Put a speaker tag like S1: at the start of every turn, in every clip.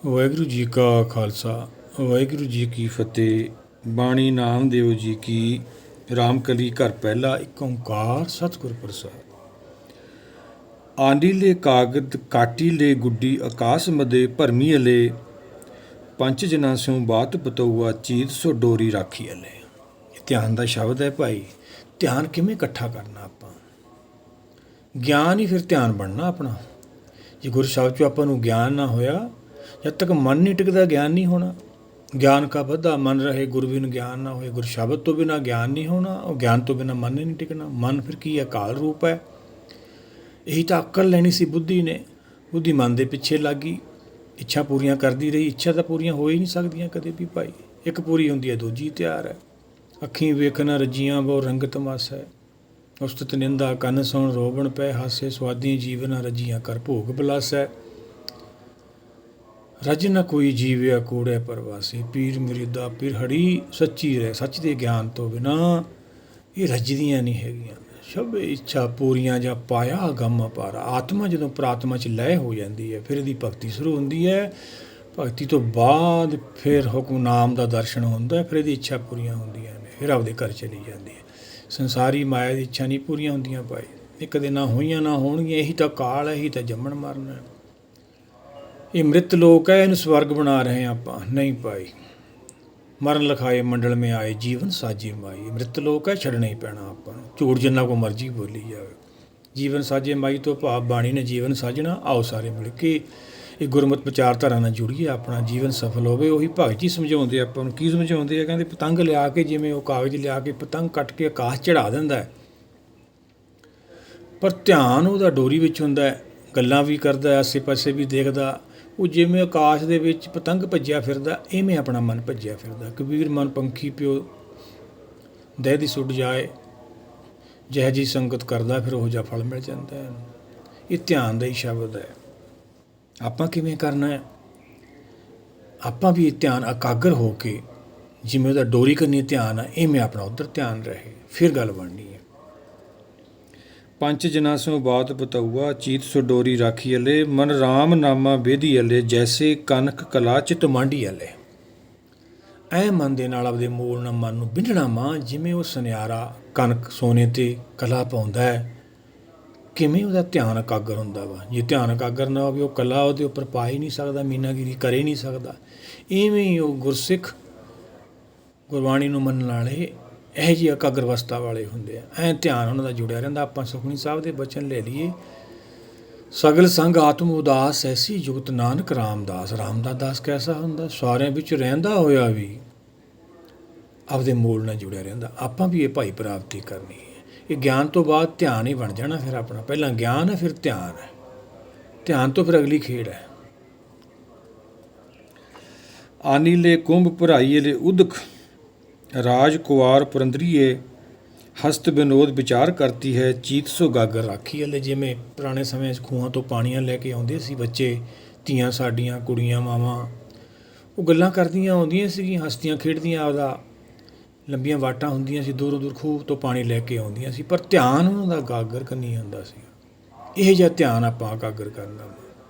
S1: ਵਾਹਿਗੁਰੂ ਜੀ ਕਾ ਖਾਲਸਾ ਵਾਹਿਗੁਰੂ ਜੀ ਕੀ ਫਤਿਹ। ਬਾਣੀ ਨਾਮਦੇਵ ਜੀ ਕੀ। ਰਾਮਕਲੀ ਘਰ ਪਹਿਲਾ ਇੱਕ ਓਂਕਾਰ ਸਤਿਗੁਰ ਪ੍ਰਸਾਦ। ਆਂਡੀਲੇ ਕਾਗਦ ਕਾਟੀਲੇ ਗੁੱਡੀ ਆਕਾਸ ਮਦੇ ਭਰਮੀ ਅਲੇ ਪੰਚ ਜਨਾਂ ਸਿਉ ਬਾਤ ਬਤਊਆ ਚੀਤ ਸੋ ਡੋਰੀ ਰਾਖੀ ਅਲੇ। ਧਿਆਨ ਦਾ ਸ਼ਬਦ ਹੈ ਭਾਈ। ਧਿਆਨ ਕਿਵੇਂ ਇਕੱਠਾ ਕਰਨਾ ਆਪਾਂ? ਗਿਆਨ ਹੀ ਫਿਰ ਧਿਆਨ ਬਣਨਾ ਆਪਣਾ। ਜੇ ਗੁਰ ਸਾਹਿਬ 'ਚੋਂ ਆਪਾਂ ਨੂੰ ਗਿਆਨ ਨਾ ਹੋਇਆ, ਜਦ ਤੱਕ ਮਨ ਨਹੀਂ ਟਿਕਦਾ ਗਿਆਨ ਨਹੀਂ ਹੋਣਾ। ਗਿਆਨ ਕਾ ਵਧਾ ਮਨ ਰਹੇ ਗੁਰ ਬਿਨ ਗਿਆਨ ਨਾ ਹੋਏ। ਗੁਰ ਸ਼ਬਦ ਤੋਂ ਬਿਨਾਂ ਗਿਆਨ ਨਹੀਂ ਹੋਣਾ, ਉਹ ਗਿਆਨ ਤੋਂ ਬਿਨਾਂ ਮਨ ਹੀ ਨਹੀਂ ਟਿਕਣਾ। ਮਨ ਫਿਰ ਕੀ ਹੈ? ਅਕਾਲ ਰੂਪ ਹੈ। ਇਹੀ ਤਾਂ ਅਕਲ ਲੈਣੀ ਸੀ ਬੁੱਧੀ ਨੇ। ਬੁੱਧੀ ਮਨ ਦੇ ਪਿੱਛੇ ਲੱਗ ਗਈ, ਇੱਛਾ ਪੂਰੀਆਂ ਕਰਦੀ ਰਹੀ। ਇੱਛਾ ਤਾਂ ਪੂਰੀਆਂ ਹੋ ਹੀ ਨਹੀਂ ਸਕਦੀਆਂ ਕਦੇ ਵੀ ਭਾਈ। ਇੱਕ ਪੂਰੀ ਹੁੰਦੀ ਹੈ, ਦੂਜੀ ਤਿਆਰ ਹੈ। ਅੱਖੀਂ ਵੇਖਣਾ ਰੱਜੀਆਂ ਬਹੁ ਰੰਗ ਤਮਾਸਾ ਹੈ। ਉਸਤਤ ਨਿੰਦਾ ਕੰਨ ਸੁਣ ਰੋਵਣ ਪੈ ਹਾਸੇ ਸੁਆਦੀ ਜੀਵਨਾ ਰੱਜੀਆਂ ਕਰ ਭੋਗ ਬਲਾਸੈ। ਰਜ ਨਾ ਕੋਈ ਜੀਵਿਆ ਕੂੜੈ ਪਰਵਾਸੀ। ਪੀਰ ਮੁਰੀਦਾ ਪੀਰ ਹੜੀ ਸੱਚੀ ਰਹਿ। ਸੱਚ ਦੇ ਗਿਆਨ ਤੋਂ ਬਿਨਾਂ ਇਹ ਰੱਜਦੀਆਂ ਨਹੀਂ ਹੈਗੀਆਂ। ਸਭ ਇੱਛਾ ਪੂਰੀਆਂ ਜਾਂ ਪਾਇਆ ਗਮ ਅਪਾਰਾ। ਆਤਮਾ ਜਦੋਂ ਪ੍ਰਾਤਮਾ 'ਚ ਲੈਅ ਹੋ ਜਾਂਦੀ ਹੈ, ਫਿਰ ਇਹਦੀ ਭਗਤੀ ਸ਼ੁਰੂ ਹੁੰਦੀ ਹੈ। ਭਗਤੀ ਤੋਂ ਬਾਅਦ ਫਿਰ ਹੁਕਮਨਾਮ ਦਾ ਦਰਸ਼ਨ ਹੁੰਦਾ, ਫਿਰ ਇਹਦੀ ਇੱਛਾ ਪੂਰੀਆਂ ਹੁੰਦੀਆਂ ਨੇ, ਫਿਰ ਆਪਦੇ ਘਰ ਚਲੀ ਜਾਂਦੀ ਹੈ। ਸੰਸਾਰੀ ਮਾਇਆ ਦੀ ਇੱਛਾ ਨਹੀਂ ਪੂਰੀਆਂ ਹੁੰਦੀਆਂ ਭਾਈ। ਇਹ ਕਦੇ ਨਾ ਹੋਈਆਂ ਨਾ ਹੋਣਗੀਆਂ। ਇਹੀ ਤਾਂ ਕਾਲ ਹੈ, ਇਹੀ ਤਾਂ ਜੰਮਣ ਮਰਨਾ। ਇਹ ਮ੍ਰਿਤ ਲੋਕ ਹੈ, ਇਹਨੂੰ ਸਵਰਗ ਬਣਾ ਰਹੇ ਆਪਾਂ। ਨਹੀਂ ਭਾਈ। ਮਰਨ ਲਿਖਾਏ ਮੰਡਲ ਮੇ ਆਏ ਜੀਵਨ ਸਾਜੇ ਮਾਈ। ਮ੍ਰਿਤ ਲੋਕ ਹੈ, ਛੱਡਣਾ ਹੀ ਪੈਣਾ ਆਪਾਂ ਨੂੰ। ਝੂਠ ਜਿੰਨਾ ਕੋ ਮਰਜ਼ੀ ਬੋਲੀ ਜਾਵੇ। ਜੀਵਨ ਸਾਜੇ ਮਾਈ ਤੋਂ ਭਾਵ ਬਾਣੀ ਨੇ ਜੀਵਨ ਸਾਜਣਾ। ਆਓ ਸਾਰੇ ਮਿਲ ਕੇ ਇਹ ਗੁਰਮਤਿ ਵਿਚਾਰਧਾਰਾ ਨਾਲ ਜੁੜੀਏ, ਆਪਣਾ ਜੀਵਨ ਸਫਲ ਹੋਵੇ। ਉਹੀ ਭਗਤ ਜੀ ਸਮਝਾਉਂਦੇ ਆਪਾਂ ਨੂੰ। ਕੀ ਸਮਝਾਉਂਦੇ ਆ? ਕਹਿੰਦੇ ਪਤੰਗ ਲਿਆ ਕੇ, ਜਿਵੇਂ ਉਹ ਕਾਗਜ਼ ਲਿਆ ਕੇ ਪਤੰਗ ਕੱਟ ਕੇ ਆਕਾਸ਼ ਚੜ੍ਹਾ ਦਿੰਦਾ, ਪਰ ਧਿਆਨ ਉਹਦਾ ਡੋਰੀ ਵਿੱਚ ਹੁੰਦਾ। ਗੱਲਾਂ ਵੀ ਕਰਦਾ, ਆਸੇ ਪਾਸੇ ਵੀ ਦੇਖਦਾ। ਉਹ ਜਿਵੇਂ ਆਕਾਸ਼ ਦੇ ਵਿੱਚ ਪਤੰਗ ਭੱਜਿਆ ਫਿਰਦਾ, ਇਵੇਂ ਆਪਣਾ ਮਨ ਭੱਜਿਆ ਫਿਰਦਾ। ਕਬੀਰ ਮਨ ਪੰਖੀ ਪਿਓ ਦਹਿ ਦੀ ਸੁੱਟ ਜਾਏ। ਜਿਹੋ ਜਿਹੀ ਸੰਗਤ ਕਰਦਾ, ਫਿਰ ਉਹੋ ਜਿਹਾ ਫਲ ਮਿਲ ਜਾਂਦਾ ਹੈ। ਇਹ ਧਿਆਨ ਦਾ ਹੀ ਸ਼ਬਦ ਹੈ। ਆਪਾਂ ਕਿਵੇਂ ਕਰਨਾ ਹੈ? ਆਪਾਂ ਵੀ ਧਿਆਨ ਇਕਾਗਰ ਹੋ ਕੇ, ਜਿਵੇਂ ਉਹਦਾ ਡੋਰੀ ਕਰਨੀ ਧਿਆਨ ਹੈ, ਇਵੇਂ ਆਪਣਾ ਉੱਧਰ ਧਿਆਨ ਰਹੇ, ਫਿਰ ਗੱਲ ਬਣਨੀ ਹੈ। ਪੰਜ ਜਨਾਂ ਸਿਉ ਬਾਤ ਬਤਊਆ ਚੀਤ ਸੋ ਡੋਰੀ ਰਾਖੀ ਅਲੇ। ਮਨ ਰਾਮ ਨਾਮਾ ਬੇਦੀ ਅਲੇ ਜੈਸੇ ਕਨਕ ਕਲਾ ਚਿਤ ਮਾਂਡੀ ਅਲੇ। ਐ ਮਨ ਦੇ ਨਾਲ ਆਪਦੇ ਮੂਲ ਨਾਲ ਮਨ ਨੂੰ ਬਿੰਨਣਾ ਮਾਂ, ਜਿਵੇਂ ਉਹ ਸੁਨਿਆਰਾ ਕਣਕ ਸੋਨੇ 'ਤੇ ਕਲਾ ਪਾਉਂਦਾ ਹੈ। ਕਿਵੇਂ ਉਹਦਾ ਧਿਆਨ ਇਕਾਗਰ ਹੁੰਦਾ ਵਾ। ਜੇ ਧਿਆਨ ਇਕਾਗਰ ਨਾ ਹੋਵੇ, ਉਹ ਕਲਾ ਉਹਦੇ ਉੱਪਰ ਪਾ ਹੀ ਨਹੀਂ ਸਕਦਾ, ਮੀਨਾਗਿਰੀ ਕਰ ਹੀ ਨਹੀਂ ਸਕਦਾ। ਇਵੇਂ ਹੀ ਉਹ ਗੁਰਸਿੱਖ ਗੁਰਬਾਣੀ ਨੂੰ ਮੰਨਣ ਵਾਲੇ ਇਹੋ ਜਿਹੀ ਇਕਾਗਰ ਅਵਸਥਾ ਵਾਲੇ ਹੁੰਦੇ ਆ। ਐਂ ਧਿਆਨ ਉਹਨਾਂ ਦਾ ਜੁੜਿਆ ਰਹਿੰਦਾ। ਆਪਾਂ ਸੁਖਮਨੀ ਸਾਹਿਬ ਦੇ ਬਚਨ ਲੈ ਲਈਏ। ਸਗਲ ਸੰਗ ਆਤਮ ਉਦਾਸ ਐਸੀ ਜੁਗਤ ਨਾਨਕ ਰਾਮਦਾਸ। ਰਾਮਦਾਸ ਦਾਸ ਕੈਸਾ ਹੁੰਦਾ? ਸਾਰਿਆਂ ਵਿੱਚ ਰਹਿੰਦਾ ਹੋਇਆ ਵੀ ਆਪਦੇ ਮੂਲ ਨਾਲ ਜੁੜਿਆ ਰਹਿੰਦਾ। ਆਪਾਂ ਵੀ ਇਹ ਭਾਈ ਪ੍ਰਾਪਤੀ ਕਰਨੀ ਹੈ। ਇਹ ਗਿਆਨ ਤੋਂ ਬਾਅਦ ਧਿਆਨ ਹੀ ਬਣ ਜਾਣਾ ਫਿਰ ਆਪਣਾ। ਪਹਿਲਾਂ ਗਿਆਨ ਹੈ, ਫਿਰ ਧਿਆਨ ਹੈ। ਧਿਆਨ ਤੋਂ ਫਿਰ ਅਗਲੀ ਖੇਡ ਹੈ। ਆਨੀਲੇ ਕੁੰਭ ਭਰਾਈਏ ਲੈ ਉਦਕ ਰਾਜ ਕੁਆਰ ਪੁਰੰਦਰੀਏ। ਹਸਤ ਵਿਨੋਦ ਵਿਚਾਰ ਕਰਤੀ ਹੈ ਚੀਤ ਸੋ ਗਾਗਰ ਰਾਖੀ ਅਲੇ। ਜਿਵੇਂ ਪੁਰਾਣੇ ਸਮੇਂ 'ਚ ਖੂਹਾਂ ਤੋਂ ਪਾਣੀਆਂ ਲੈ ਕੇ ਆਉਂਦੇ ਸੀ ਬੱਚੇ, ਧੀਆਂ ਸਾਡੀਆਂ, ਕੁੜੀਆਂ, ਮਾਵਾਂ, ਉਹ ਗੱਲਾਂ ਕਰਦੀਆਂ ਆਉਂਦੀਆਂ ਸੀਗੀਆਂ, ਹੱਸਦੀਆਂ ਖੇਡਦੀਆਂ। ਆਪਦਾ ਲੰਬੀਆਂ ਵਾਟਾਂ ਹੁੰਦੀਆਂ ਸੀ, ਦੂਰੋਂ ਦੂਰ ਖੂਹ ਤੋਂ ਪਾਣੀ ਲੈ ਕੇ ਆਉਂਦੀਆਂ ਸੀ, ਪਰ ਧਿਆਨ ਉਹਨਾਂ ਦਾ ਗਾਗਰ ਕਰਨੀ ਹੁੰਦਾ ਸੀ। ਇਹੋ ਜਿਹਾ ਧਿਆਨ ਆਪਾਂ ਇਕਾਗਰ ਕਰਨਾ।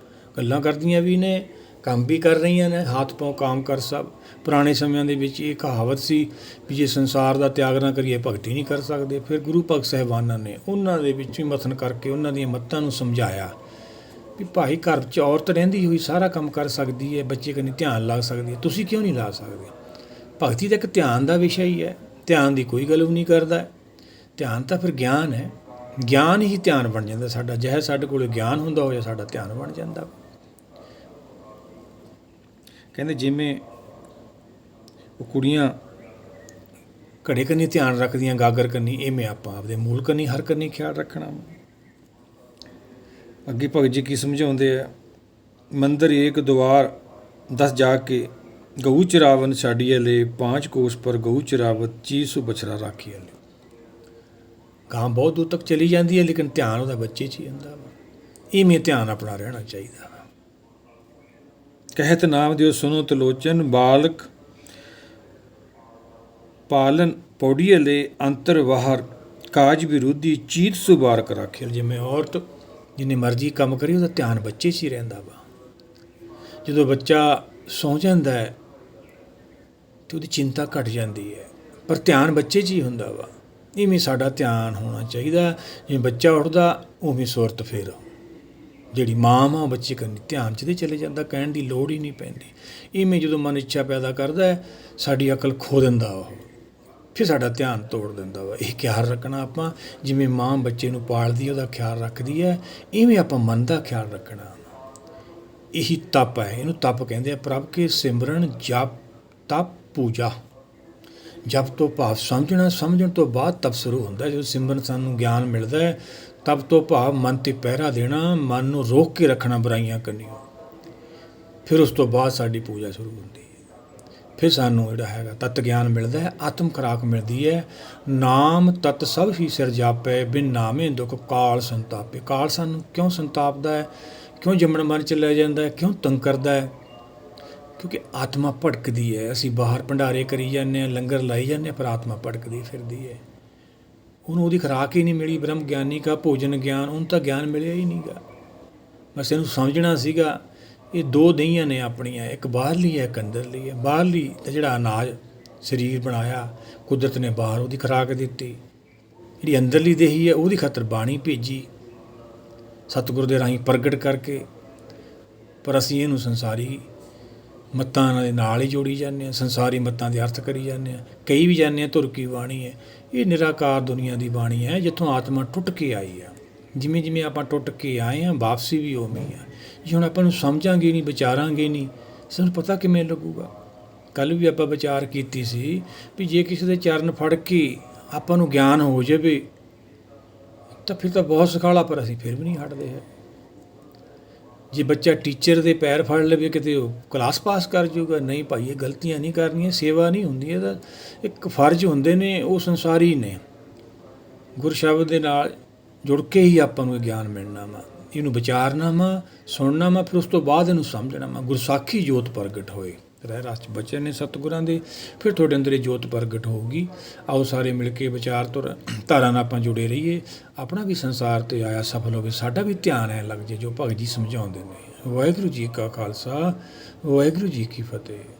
S1: ਗੱਲਾਂ ਕਰਦੀਆਂ ਵੀ ਨੇ, ਕੰਮ ਵੀ ਕਰ ਰਹੀਆਂ ਨੇ। ਹੱਥ ਪਾਉ ਕਾਮ ਕਰ ਸਭ। ਪੁਰਾਣੇ ਸਮਿਆਂ ਦੇ ਵਿੱਚ ਇਹ ਕਹਾਵਤ ਸੀ ਵੀ ਜੇ ਸੰਸਾਰ ਦਾ ਤਿਆਗ ਨਾ ਕਰੀਏ, ਭਗਤੀ ਨਹੀਂ ਕਰ ਸਕਦੇ। ਫਿਰ ਗੁਰੂ ਭਗਤ ਸਾਹਿਬਾਨਾਂ ਨੇ ਉਹਨਾਂ ਦੇ ਵਿੱਚ ਵੀ ਮਥਨ ਕਰਕੇ ਉਹਨਾਂ ਦੀਆਂ ਮੱਤਾਂ ਨੂੰ ਸਮਝਾਇਆ ਵੀ ਭਾਈ ਘਰ 'ਚ ਔਰਤ ਰਹਿੰਦੀ ਹੋਈ ਸਾਰਾ ਕੰਮ ਕਰ ਸਕਦੀ ਹੈ, ਬੱਚੇ ਕੰਨੀ ਧਿਆਨ ਲਾ ਸਕਦੀ ਹੈ, ਤੁਸੀਂ ਕਿਉਂ ਨਹੀਂ ਲਾ ਸਕਦੇ? ਭਗਤੀ ਤਾਂ ਇੱਕ ਧਿਆਨ ਦਾ ਵਿਸ਼ਾ ਹੀ ਹੈ। ਧਿਆਨ ਦੀ ਕੋਈ ਗੱਲ ਵੀ ਨਹੀਂ ਕਰਦਾ। ਧਿਆਨ ਤਾਂ ਫਿਰ ਗਿਆਨ ਹੈ। ਗਿਆਨ ਹੀ ਧਿਆਨ ਬਣ ਜਾਂਦਾ ਸਾਡਾ। ਜਿਹੇ ਸਾਡੇ ਕੋਲ ਗਿਆਨ ਹੁੰਦਾ ਹੋਇਆ, ਸਾਡਾ ਧਿਆਨ ਬਣ ਜਾਂਦਾ। ਕਹਿੰਦੇ ਜਿਵੇਂ ਉਹ ਕੁੜੀਆਂ ਘੜੇ ਕੰਨੀ ਧਿਆਨ ਰੱਖਦੀਆਂ, ਗਾਗਰ ਕੰਨੀ, ਇਵੇਂ ਆਪਾਂ ਆਪਦੇ ਮੂਲ ਕੰਨੀ, ਹਰ ਕੰਨੀ ਖਿਆਲ ਰੱਖਣਾ। ਅੱਗੇ ਭਗਤ ਜੀ ਕੀ ਸਮਝਾਉਂਦੇ ਆ? ਮੰਦਰ ਏਕ ਦੁਆਰ 10 ਜਾ ਕੇ ਗਊ ਚਰਾਵਨ ਛਾਡੀਏ ਲੈ। 5 ਕੋਸ ਪਰ ਗਊ ਚਰਾਵਤ ਚੀਜ਼ ਸੋ ਬਛੜਾ ਰਾਖੀ ਅਲੇ। ਗਾਂ ਬਹੁਤ ਦੂਰ ਤੱਕ ਚਲੀ ਜਾਂਦੀ ਹੈ, ਲੇਕਿਨ ਧਿਆਨ ਉਹਦਾ ਬੱਚੇ 'ਚ ਹੀ ਹੁੰਦਾ ਵਾ। ਇਵੇਂ ਧਿਆਨ ਆਪਣਾ ਰਹਿਣਾ ਚਾਹੀਦਾ ਵਾ। ਕਹਿਤ ਨਾਮ ਦਿਓ ਸੁਣੋ ਤਲੋਚਨ ਬਾਲਕ ਪਾਲਨ ਪੌੜੀ ਅਲੇ। ਅੰਤਰ ਬਾਹਰ ਕਾਜ ਵਿਰੋਧੀ ਚੀਤ ਸੁਬਾਰਕ ਰਾਖੇ। ਜਿਵੇਂ ਔਰਤ ਜਿੰਨੀ ਮਰਜ਼ੀ ਕੰਮ ਕਰੀ, ਉਹਦਾ ਧਿਆਨ ਬੱਚੇ 'ਚ ਹੀ ਰਹਿੰਦਾ ਵਾ। ਜਦੋਂ ਬੱਚਾ ਸੌਂ ਜਾਂਦਾ ਹੈ ਤੇ ਉਹਦੀ ਚਿੰਤਾ ਘਟ ਜਾਂਦੀ ਹੈ, ਪਰ ਧਿਆਨ ਬੱਚੇ 'ਚ ਹੀ ਹੁੰਦਾ ਵਾ। ਇਵੇਂ ਸਾਡਾ ਧਿਆਨ ਹੋਣਾ ਚਾਹੀਦਾ। ਜਿਵੇਂ ਬੱਚਾ ਉੱਠਦਾ ਉਵੇਂ ਸੁਰਤ ਫਿਰ ਜਿਹੜੀ ਮਾਂ ਬੱਚੇ ਕਰਨੀ ਧਿਆਨ 'ਚ ਤੇ ਚਲੇ ਜਾਂਦਾ, ਕਹਿਣ ਦੀ ਲੋੜ ਹੀ ਨਹੀਂ ਪੈਂਦੀ। ਇਵੇਂ ਜਦੋਂ ਮਨ ਇੱਛਾ ਪੈਦਾ ਕਰਦਾ ਹੈ, ਸਾਡੀ ਅਕਲ ਖੋ ਦਿੰਦਾ ਉਹ, ਫਿਰ ਸਾਡਾ ਧਿਆਨ ਤੋੜ ਦਿੰਦਾ ਵਾ। ਇਹ ਖਿਆਲ ਰੱਖਣਾ ਆਪਾਂ, ਜਿਵੇਂ ਮਾਂ ਬੱਚੇ ਨੂੰ ਪਾਲਦੀ ਉਹਦਾ ਖਿਆਲ ਰੱਖਦੀ ਹੈ, ਇਵੇਂ ਆਪਾਂ ਮਨ ਦਾ ਖਿਆਲ ਰੱਖਣਾ। ਇਹੀ ਤਪ ਹੈ, ਇਹਨੂੰ ਤਪ ਕਹਿੰਦੇ ਆ। ਪ੍ਰਭ ਕੇ ਸਿਮਰਨ ਜਪ ਤਪ ਪੂਜਾ। ਜਪ ਤੋਂ ਭਾਵ ਸਮਝਣਾ, ਸਮਝਣ ਤੋਂ ਬਾਅਦ ਤਪ ਸ਼ੁਰੂ ਹੁੰਦਾ। ਜਦੋਂ ਸਿਮਰਨ ਸਾਨੂੰ ਗਿਆਨ ਮਿਲਦਾ ਹੈ, ਤਪ ਤੋਂ ਭਾਵ ਮਨ 'ਤੇ ਪਹਿਰਾ ਦੇਣਾ, ਮਨ ਨੂੰ ਰੋਕ ਕੇ ਰੱਖਣਾ ਬੁਰਾਈਆਂ ਕਰਨੀਆਂ। ਫਿਰ ਉਸ ਤੋਂ ਬਾਅਦ ਸਾਡੀ ਪੂਜਾ ਸ਼ੁਰੂ ਹੁੰਦੀ ਹੈ। ਫਿਰ ਸਾਨੂੰ ਜਿਹੜਾ ਹੈਗਾ ਤਤ ਗਿਆਨ ਮਿਲਦਾ ਹੈ, ਆਤਮ ਖੁਰਾਕ ਮਿਲਦੀ ਹੈ। ਨਾਮ ਤਤ ਸਭ ਹੀ ਸਿਰ ਜਾਪੈ, ਬਿਨ ਨਾਮੇ ਦੁੱਖ ਕਾਲ ਸੰਤਾਪੇ। ਕਾਲ ਸਾਨੂੰ ਕਿਉਂ ਸੰਤਾਪਦਾ ਹੈ, ਕਿਉਂ ਜੰਮਣ ਮਨ 'ਚ ਲੈ ਜਾਂਦਾ ਹੈ, ਕਿਉਂ ਤੰਗ ਕਰਦਾ ਹੈ? ਕਿਉਂਕਿ ਆਤਮਾ ਭਟਕਦੀ ਹੈ। ਅਸੀਂ ਬਾਹਰ ਭੰਡਾਰੇ ਕਰੀ ਜਾਂਦੇ ਹਾਂ, ਲੰਗਰ ਲਾਈ ਜਾਂਦੇ ਹਾਂ, ਪਰ ਆਤਮਾ ਭਟਕਦੀ ਫਿਰਦੀ ਹੈ। ਉਹਨੂੰ ਉਹਦੀ ਖੁਰਾਕ ਹੀ ਨਹੀਂ ਮਿਲੀ। ਬ੍ਰਹਮ ਗਿਆਨੀ ਕਾ ਭੋਜਨ ਗਿਆਨ, ਉਹਨੂੰ ਤਾਂ ਗਿਆਨ ਮਿਲਿਆ ਹੀ ਨਹੀਂ ਗਾ। ਬਸ ਇਹਨੂੰ ਸਮਝਣਾ ਸੀਗਾ। ਇਹ ਦੋ ਦਹੀਆਂ ਨੇ ਆਪਣੀਆਂ, ਇੱਕ ਬਾਹਰਲੀ ਹੈ, ਇੱਕ ਅੰਦਰਲੀ ਹੈ। ਬਾਹਰਲੀ ਤਾਂ ਜਿਹੜਾ ਅਨਾਜ ਸਰੀਰ ਬਣਾਇਆ ਕੁਦਰਤ ਨੇ ਬਾਹਰ, ਉਹਦੀ ਖੁਰਾਕ ਦਿੱਤੀ। ਜਿਹੜੀ ਅੰਦਰਲੀ ਦੇਹੀ ਹੈ, ਉਹਦੀ ਖਾਤਰ ਬਾਣੀ ਭੇਜੀ ਸਤਿਗੁਰ ਦੇ ਰਾਹੀਂ ਪ੍ਰਗਟ ਕਰਕੇ। ਪਰ ਅਸੀਂ ਇਹਨੂੰ ਸੰਸਾਰੀ ਮੱਤਾਂ ਦੇ ਨਾਲ ਹੀ ਜੋੜੀ ਜਾਂਦੇ ਹਾਂ, ਸੰਸਾਰੀ ਮੱਤਾਂ ਦੇ ਅਰਥ ਕਰੀ ਜਾਂਦੇ ਹਾਂ। ਕਈ ਵੀ ਜਾਂਦੇ ਹਾਂ ਧੁਰ ਕੀ ਬਾਣੀ ਹੈ। ਇਹ ਨਿਰਾਕਾਰ ਦੁਨੀਆ ਦੀ ਬਾਣੀ ਹੈ, ਜਿੱਥੋਂ ਆਤਮਾ ਟੁੱਟ ਕੇ ਆਈ ਆ। ਜਿਵੇਂ ਜਿਵੇਂ ਆਪਾਂ ਟੁੱਟ ਕੇ ਆਏ ਹਾਂ, ਵਾਪਸੀ ਵੀ ਉਵੇਂ ਹੀ ਆ। ਜੇ ਹੁਣ ਆਪਾਂ ਨੂੰ ਸਮਝਾਂਗੇ ਨਹੀਂ, ਵਿਚਾਰਾਂਗੇ ਨਹੀਂ, ਸਾਨੂੰ ਪਤਾ ਕਿਵੇਂ ਲੱਗੂਗਾ? ਕੱਲ੍ਹ ਵੀ ਆਪਾਂ ਵਿਚਾਰ ਕੀਤੀ ਸੀ ਵੀ ਜੇ ਕਿਸੇ ਦੇ ਚਰਨ ਫੜ ਕੇ ਆਪਾਂ ਨੂੰ ਗਿਆਨ ਹੋ ਜਾਵੇ ਤਾਂ ਫਿਰ ਤਾਂ ਬਹੁਤ ਸੁਖਾਲਾ, ਪਰ ਅਸੀਂ ਫਿਰ ਵੀ ਨਹੀਂ ਹਟਦੇ ਹੈ। ਜੇ ਬੱਚਾ ਟੀਚਰ ਦੇ ਪੈਰ ਫੜ ਲਵੇ ਕਿਤੇ ਉਹ ਕਲਾਸ ਪਾਸ ਕਰ ਜਾਊਗਾ। ਨਹੀਂ ਭਾਈ, ਇਹ ਗਲਤੀਆਂ ਨਹੀਂ ਕਰਨੀਆਂ, ਸੇਵਾ ਨਹੀਂ ਹੁੰਦੀ। ਇਹਦਾ ਇੱਕ ਫਰਜ਼ ਹੁੰਦੇ ਨੇ, ਉਹ ਸੰਸਾਰੀ ਨੇ। ਗੁਰ ਸ਼ਬਦ ਦੇ ਨਾਲ ਜੁੜ ਕੇ ਹੀ ਆਪਾਂ ਨੂੰ ਇਹ ਗਿਆਨ ਮਿਲਣਾ ਵਾ। ਇਹਨੂੰ ਵਿਚਾਰਨਾ ਵਾ, ਸੁਣਨਾ ਵਾ, ਫਿਰ ਉਸ ਤੋਂ ਬਾਅਦ ਇਹਨੂੰ ਸਮਝਣਾ ਵਾ। ਗੁਰਸਾਖੀ ਜੋਤ ਪ੍ਰਗਟ ਹੋਏ, ਰਹਿ ਰਸ 'ਚ ਬਚਨ ਨੇ ਸਤਿਗੁਰਾਂ ਦੇ, ਫਿਰ ਤੁਹਾਡੇ ਅੰਦਰ ਇਹ ਜੋਤ ਪ੍ਰਗਟ ਹੋਊਗੀ। ਆਓ ਸਾਰੇ ਮਿਲ ਕੇ ਵਿਚਾਰ ਧਾਰਾ ਨਾਲ ਆਪਾਂ ਜੁੜੇ ਰਹੀਏ। ਆਪਣਾ ਵੀ ਸੰਸਾਰ 'ਤੇ ਆਇਆ ਸਫਲ ਹੋਵੇ, ਸਾਡਾ ਵੀ ਧਿਆਨ ਐਂ ਲੱਗ ਜੇ ਜੋ ਭਗਤ ਜੀ ਸਮਝਾਉਂਦੇ ਨੇ। ਵਾਹਿਗੁਰੂ ਜੀ ਕਾ ਖਾਲਸਾ, ਵਾਹਿਗੁਰੂ ਜੀ ਕੀ ਫਤਿਹ।